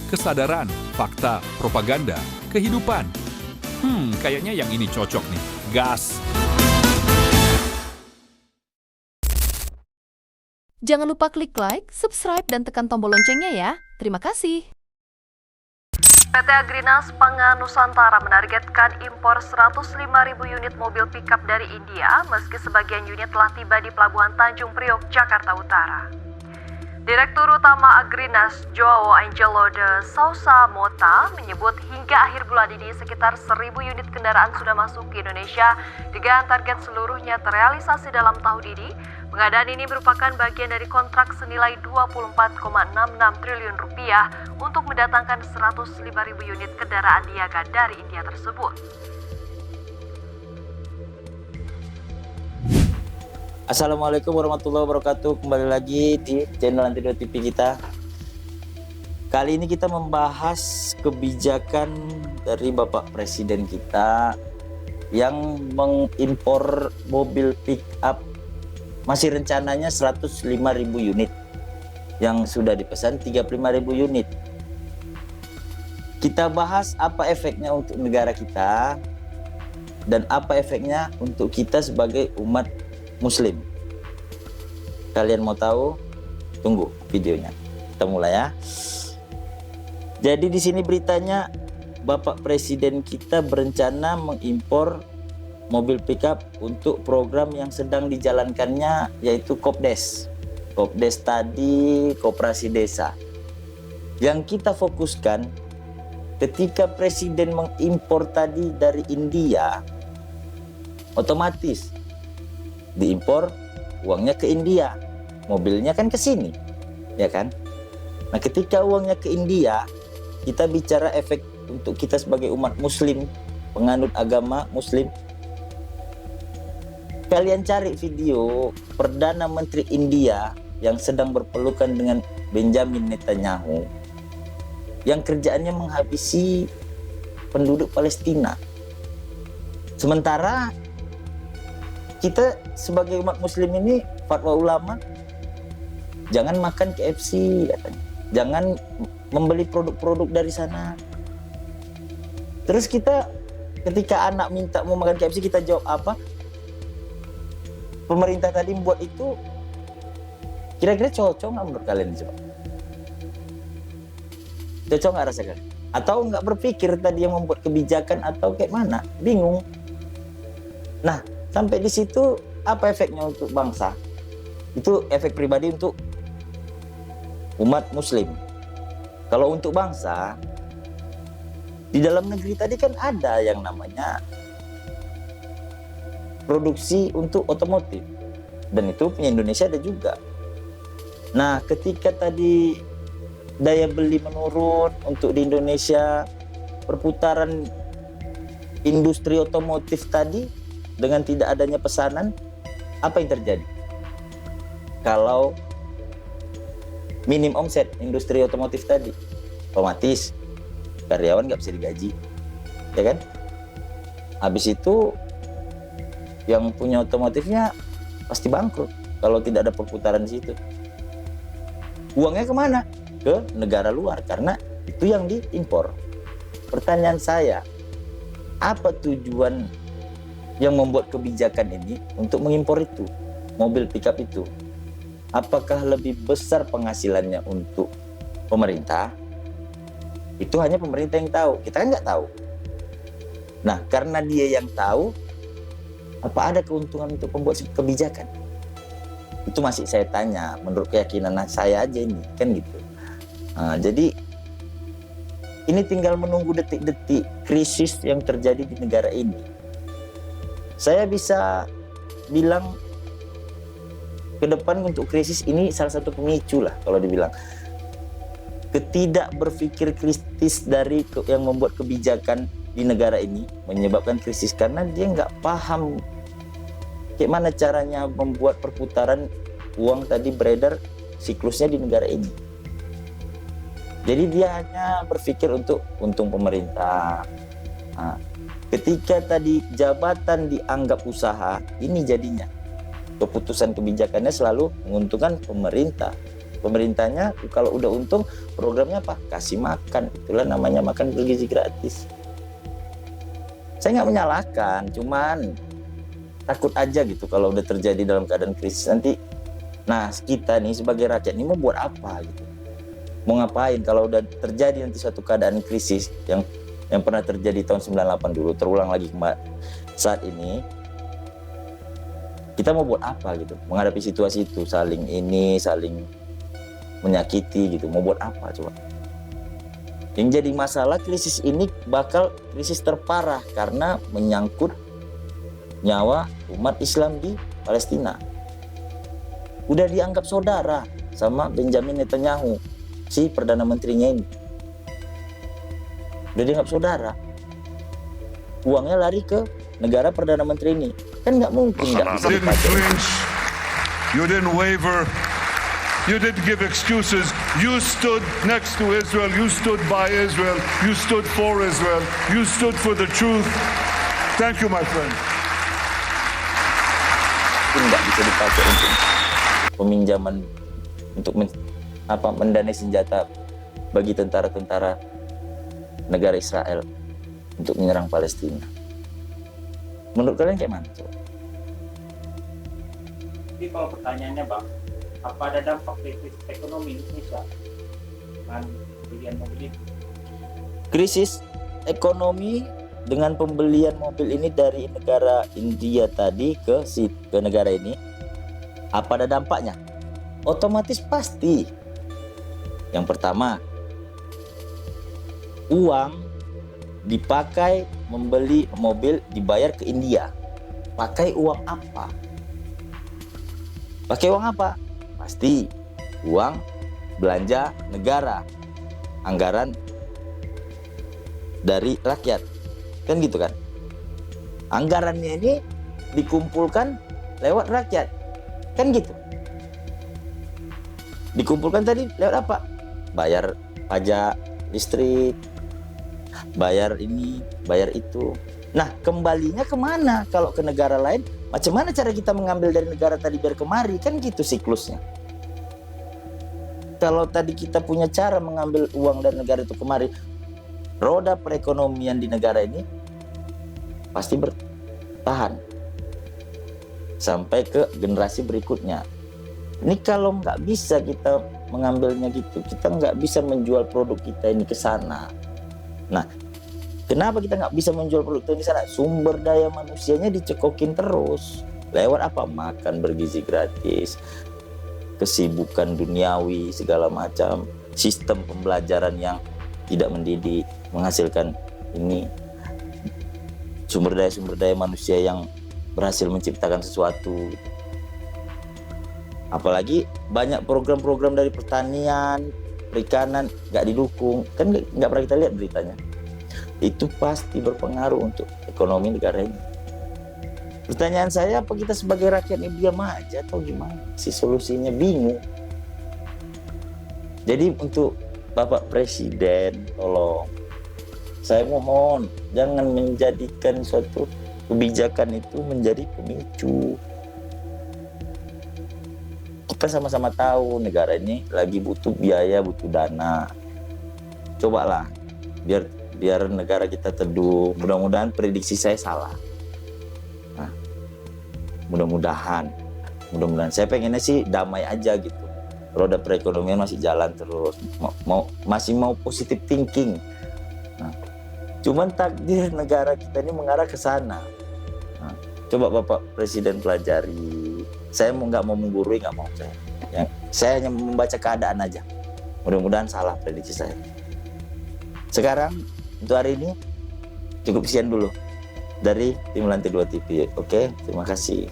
kesadaran, fakta, propaganda, kehidupan. Kayaknya yang ini cocok nih. Gas! Jangan lupa klik like, subscribe, dan tekan tombol loncengnya ya. Terima kasih. PT Agrinas Pangan Nusantara menargetkan impor 105.000 unit mobil pickup dari India, meski sebagian unit telah tiba di Pelabuhan Tanjung Priok, Jakarta Utara. Direktur Utama Agrinas, Joao Angelo de Sousa Mota, menyebut hingga akhir bulan ini sekitar 1.000 unit kendaraan sudah masuk ke Indonesia dengan target seluruhnya terrealisasi dalam tahun ini. Pengadaan ini merupakan bagian dari kontrak senilai 24,66 triliun rupiah untuk mendatangkan 105.000 unit kendaraan niaga dari India tersebut. Assalamualaikum warahmatullahi wabarakatuh. Kembali lagi di channel Antidote TV kita. Kali ini kita membahas kebijakan dari Bapak Presiden kita yang mengimpor mobil pick up. Masih rencananya 105.000 unit, yang sudah dipesan 35.000 unit. Kita bahas apa efeknya untuk negara kita dan apa efeknya untuk kita sebagai umat Muslim. Kalian mau tahu? Tunggu videonya. Kita mulai ya. Jadi di sini beritanya, Bapak Presiden kita berencana mengimpor mobil pickup untuk program yang sedang dijalankannya, yaitu Kopdes. Kopdes tadi Koperasi Desa. Yang kita fokuskan, ketika Presiden mengimpor tadi dari India, otomatis diimpor, uangnya ke India, mobilnya kan ke sini, ya kan? Nah, ketika uangnya ke India, kita bicara efek untuk kita sebagai umat Muslim, penganut agama Muslim. Kalian cari video Perdana Menteri India yang sedang berpelukan dengan Benjamin Netanyahu, yang kerjaannya menghabisi penduduk Palestina. Sementara kita sebagai umat Muslim ini, fatwa ulama, jangan makan KFC, katanya. Jangan membeli produk-produk dari sana. Terus kita ketika anak minta mau makan KFC, kita jawab apa? Pemerintah tadi membuat itu, kira-kira cocok nggak menurut kalian? Coba cocok nggak rasakan? Atau nggak berpikir tadi yang membuat kebijakan, atau kayak mana? Bingung. Nah, sampai di situ apa efeknya untuk bangsa? Itu efek pribadi untuk umat Muslim. Kalau untuk bangsa, di dalam negeri tadi kan ada yang namanya produksi untuk otomotif, dan itu punya Indonesia ada juga. Nah, ketika tadi daya beli menurun untuk di Indonesia, perputaran industri otomotif tadi dengan tidak adanya pesanan, apa yang terjadi? Kalau minim omset industri otomotif tadi, otomatis karyawan nggak bisa digaji, ya kan? Habis itu yang punya otomotifnya pasti bangkrut kalau tidak ada perputaran di situ. Uangnya kemana? Ke negara luar, karena itu yang diimpor. Pertanyaan saya, apa tujuan yang membuat kebijakan ini untuk mengimpor itu, mobil pickup itu? Apakah lebih besar penghasilannya untuk pemerintah? Itu hanya pemerintah yang tahu, kita kan nggak tahu. Nah, karena dia yang tahu, apa ada keuntungan untuk pembuat kebijakan? Itu masih saya tanya, menurut keyakinan saya aja ini, kan gitu. Nah, jadi ini tinggal menunggu detik-detik krisis yang terjadi di negara ini. Saya bisa bilang ke depan untuk krisis ini salah satu pemicu lah kalau dibilang. Ketidak berpikir kritis dari yang membuat kebijakan di negara ini menyebabkan krisis, karena dia nggak paham kayak mana caranya membuat perputaran uang tadi beredar siklusnya di negara ini. Jadi dia hanya berpikir untuk untung pemerintah. Nah, ketika tadi jabatan dianggap usaha, ini jadinya keputusan kebijakannya selalu menguntungkan pemerintah. pemerintahnya kalau udah untung programnya apa? Kasih makan. Itulah namanya makan bergizi gratis. Saya nggak menyalahkan, cuman takut aja gitu kalau udah terjadi dalam keadaan krisis nanti. Nah, kita nih sebagai rakyat ini mau buat apa gitu? Mau ngapain kalau udah terjadi nanti suatu keadaan krisis yang pernah terjadi tahun 98 dulu terulang lagi saat ini? Kita mau buat apa gitu menghadapi situasi itu, saling menyakiti gitu, mau buat apa coba? Yang jadi masalah krisis ini bakal krisis terparah karena menyangkut nyawa umat Islam di Palestina. Udah dianggap saudara sama Benjamin Netanyahu, si Perdana Menterinya ini. Udah dianggap saudara. Uangnya lari ke negara Perdana Menteri ini. Kan nggak mungkin nggak bisa You didn't dipakai. flinch. You didn't waver. You didn't give excuses. You stood next to Israel. You stood by Israel. You stood for Israel. You stood for the truth. Thank you, my friend. Mungkin nggak bisa dipakai untuk peminjaman untuk mendanai senjata bagi tentara-tentara negara Israel untuk menyerang Palestina. Menurut kalian kayak mana? Coba? Jadi kalau pertanyaannya Bang, apa ada dampak krisis ekonomi Indonesia dengan pembelian mobil ini? Krisis ekonomi dengan pembelian mobil ini dari negara India tadi ke negara ini, apa ada dampaknya? Otomatis pasti. Yang pertama, uang dipakai membeli mobil dibayar ke India. Pakai uang apa? Pakai uang apa? Pasti uang belanja negara, anggaran dari rakyat, kan gitu kan? Anggarannya ini dikumpulkan lewat rakyat, kan gitu? Dikumpulkan tadi lewat apa? Bayar pajak listrik, bayar ini, bayar itu. Nah, kembalinya kemana? Kalau ke negara lain, macam mana cara kita mengambil dari negara tadi biar kemari? Kan gitu siklusnya. Kalau tadi kita punya cara mengambil uang dari negara itu kemari, roda perekonomian di negara ini pasti bertahan sampai ke generasi berikutnya. Ini kalau nggak bisa kita mengambilnya gitu, kita nggak bisa menjual produk kita ini ke sana. Nah, kenapa kita nggak bisa menjual produk kita di sana? Sumber daya manusianya dicekokin terus. Lewat apa? Makan bergizi gratis, kesibukan duniawi segala macam, sistem pembelajaran yang tidak mendidik, menghasilkan ini sumber daya manusia yang berhasil menciptakan sesuatu. Apalagi banyak program-program dari pertanian, perikanan nggak didukung, kan nggak pernah kita lihat beritanya. Itu pasti berpengaruh untuk ekonomi negara ini. Pertanyaan saya, apa kita sebagai rakyat ini diam aja atau gimana? Si solusinya bingung. Jadi untuk Bapak Presiden, tolong, saya mohon jangan menjadikan suatu kebijakan itu menjadi pemicu. Kita sama-sama tahu negara ini lagi butuh biaya, butuh dana. Cobalah biar negara kita teduh. Mudah-mudahan prediksi saya salah. Nah, mudah-mudahan saya pengennya sih damai aja gitu. Roda perekonomian masih jalan terus. Masih mau positive thinking. Nah, cuman takdir negara kita ini mengarah ke sana. Nah, coba Bapak Presiden pelajari. Saya nggak mau menggurui, nggak mau saya hanya membaca keadaan aja. Mudah-mudahan salah prediksi saya. Sekarang untuk hari ini cukup sekian dulu dari tim Lantai 2 TV. Oke, terima kasih.